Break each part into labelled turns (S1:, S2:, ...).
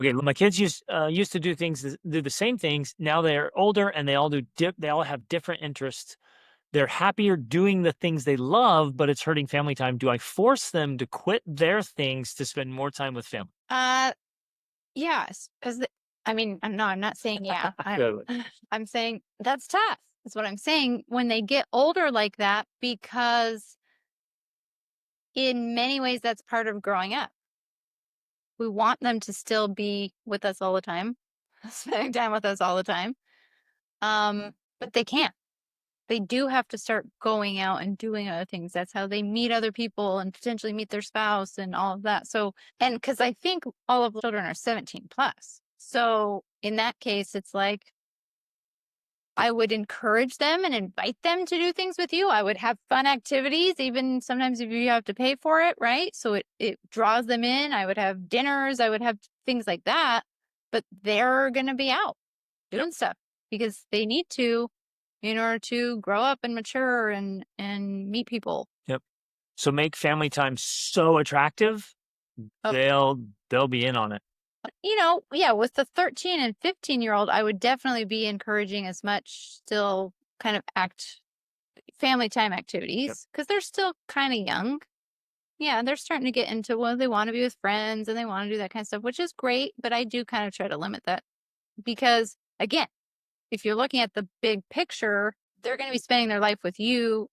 S1: Okay, my kids used to do the same things. Now they're older and they all have different interests. They're happier doing the things they love, but it's hurting family time. Do I force them to quit their things to spend more time with family?
S2: Uh, yes, because I mean, no, I'm not saying yeah.
S1: Good.
S2: I'm saying that's tough. That's what I'm saying when they get older like that, because in many ways that's part of growing up. We want them to still be with us all the time, spending time with us all the time. But they can't. They do have to start going out and doing other things. That's how they meet other people and potentially meet their spouse and all of that. So, and because I think all of the children are 17 plus. So in that case, it's like I would encourage them and invite them to do things with you. I would have fun activities, even sometimes if you have to pay for it, right? So it draws them in. I would have dinners, I would have things like that, but they're going to be out
S1: Yep.
S2: doing stuff because they need to in order to grow up and mature and meet people.
S1: Yep. So make family time so attractive,
S2: Oh,
S1: they'll they'll be in on it.
S2: yeah, with the 13 and 15-year-old, I would definitely be encouraging as much still kind of family time
S1: Yep.
S2: activities because they're still kind of young. Yeah, they're starting to get into, well, they want to be with friends and they want to do that kind of stuff, which is great. But I do kind of try to limit that because, again, if you're looking at the big picture, they're going to be spending their life with you.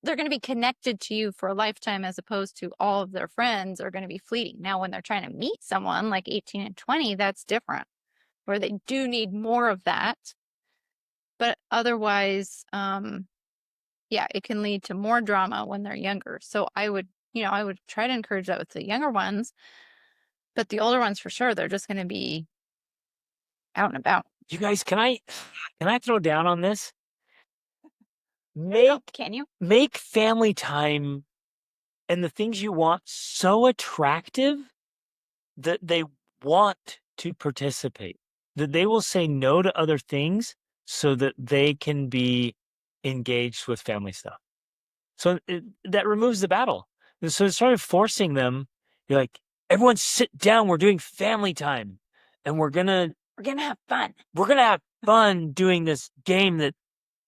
S2: They're going to be connected to you for a lifetime as opposed to all of their friends are going to be fleeting. Now, when they're trying to meet someone like 18 and 20, that's different, where they do need more of that. But otherwise, yeah, it can lead to more drama when they're younger. So I would try to encourage that with the younger ones, but the older ones for sure, they're just going to be out and about.
S1: You guys, can I throw down on this?
S2: Oh,
S1: Make
S2: can you?
S1: make family time and the things you want so attractive that they want to participate, that they will say no to other things so that they can be engaged with family stuff. So that removes the battle. And so instead of forcing them, you're like, everyone sit down. We're doing family time, and we're gonna have fun. We're gonna have fun doing this game that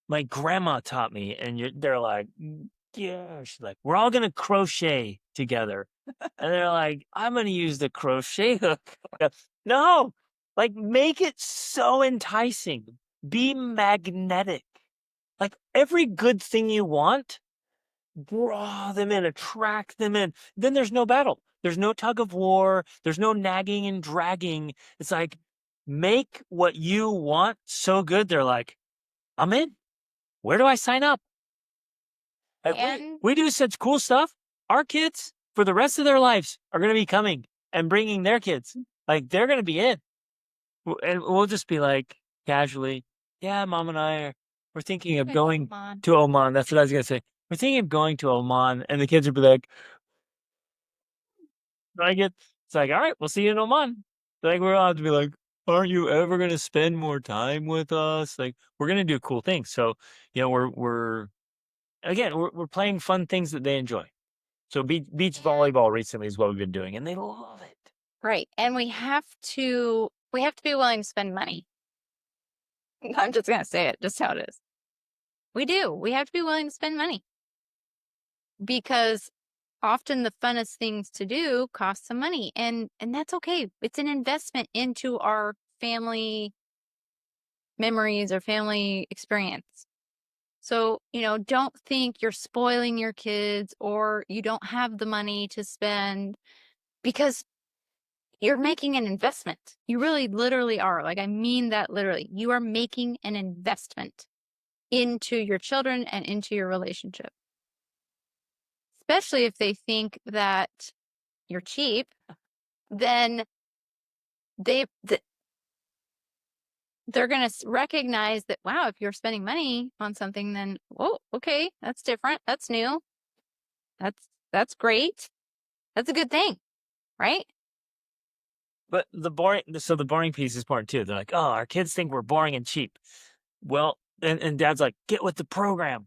S1: my grandma taught me. And they're like, yeah. She's like, we're all gonna crochet together. And they're like, I'm gonna use the crochet hook. No, like make it so enticing. Be magnetic. Like every good thing you want, draw them in, attract them in. Then there's no battle. There's no tug of war. There's no nagging and dragging. It's like make what you want so good. They're like, I'm in. Where do I sign up? Like
S2: And
S1: we do such cool stuff. Our kids for the rest of their lives are going to be coming and bringing their kids. Like they're going to be in. And we'll just be like casually, yeah, mom and I we're thinking of
S2: going to
S1: going
S2: Oman.
S1: to Oman. That's what I was gonna say. We're thinking of going to Oman, and the kids would be like, it's like, all right, we'll see you in Oman. Like we're allowed to be like, aren't you ever gonna spend more time with us? Like we're gonna do cool things. So we're again we're playing fun things that they enjoy. So beach volleyball recently is what we've been doing, and they love it.
S2: Right. And we have to be willing to spend money. I'm just going to say it just how it is. We do. We have to be willing to spend money because often the funnest things to do cost some money and that's okay. It's an investment into our family memories or family experience. So, don't think you're spoiling your kids or you don't have the money to spend because you're making an investment. You really literally are. Like, I mean that literally. You are making an investment into your children and into your relationship, especially if they think that you're cheap, then they, th- they're going to recognize that, wow, if you're spending money on something, then, oh, okay, that's different. That's new. That's great. That's a good thing, right?
S1: But the boring piece is part too. They're like, oh, our kids think we're boring and cheap. Well, and dad's like, get with the program.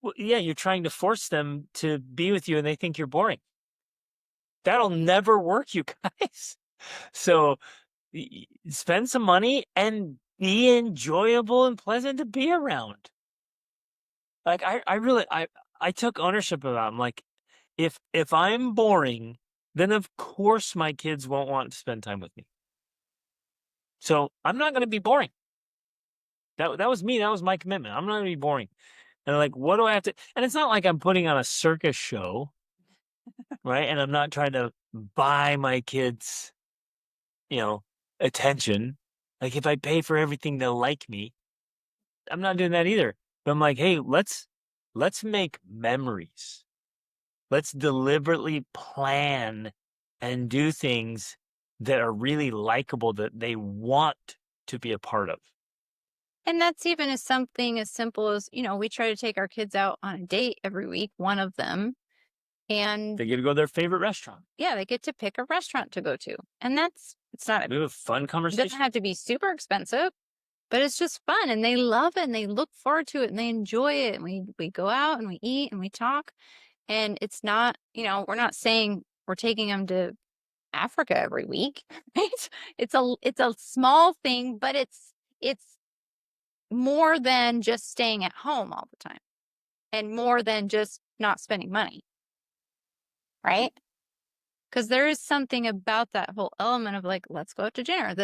S1: Well, yeah, you're trying to force them to be with you and they think you're boring. That'll never work, you guys. So spend some money and be enjoyable and pleasant to be around. Like I really I took ownership of that. I'm like, if I'm boring, then of course my kids won't want to spend time with me. So I'm not going to be boring. That was me. That was my commitment. I'm not going to be boring. And like, what do I have to? And it's not like I'm putting on a circus show, right? And I'm not trying to buy my kids, you know, attention. Like if I pay for everything, they'll like me. I'm not doing that either. But I'm like, hey, let's make memories. Let's deliberately plan and do things that are really likable that they want to be a part of.
S2: And that's even as something as simple as, we try to take our kids out on a date every week, one of them. And
S1: They get to go to their favorite restaurant.
S2: yeah, they get to pick a restaurant to go to. And it's not,
S1: We have a fun
S2: it doesn't
S1: conversation.
S2: have to be super expensive, but it's just fun and they love it and they look forward to it and they enjoy it. And we go out and we eat and we talk. And it's not, we're not saying we're taking them to Africa every week, right? It's a small thing, but it's more than just staying at home all the time and more than just not spending money, right? Because there is something about that whole element of like, let's go out to dinner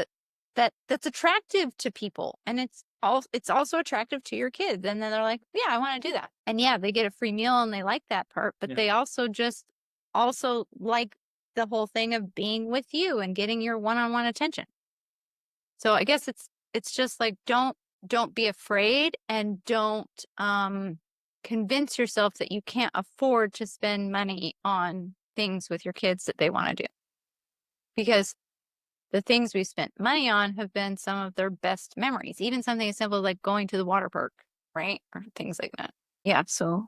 S2: that's attractive to people. And it's also attractive to your kids. And then they're like, yeah, I want to do that. And yeah, they get a free meal and they like that part, but
S1: Yeah.
S2: they also like the whole thing of being with you and getting your one-on-one attention. So I guess it's just like don't be afraid and don't convince yourself that you can't afford to spend money on things with your kids that they want to do. Because the things we spent money on have been some of their best memories, even something as simple as like going to the water park, right? Or things like that. Yeah. So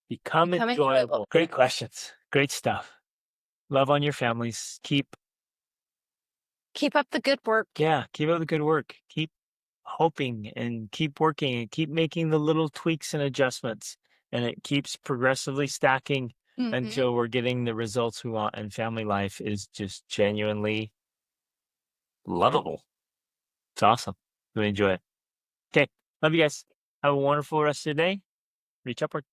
S1: Become
S2: become
S1: enjoyable.
S2: enjoyable.
S1: Great questions. Great stuff. Love on your families.
S2: Keep up the good work.
S1: Keep up the good work. Keep hoping and keep working and keep making the little tweaks and adjustments. And it keeps progressively stacking
S2: Mm-hmm.
S1: until we're getting the results we want. And family life is just genuinely lovable. It's awesome. Really enjoy it. Okay. Love you guys. Have a wonderful rest of the day. Reach upward.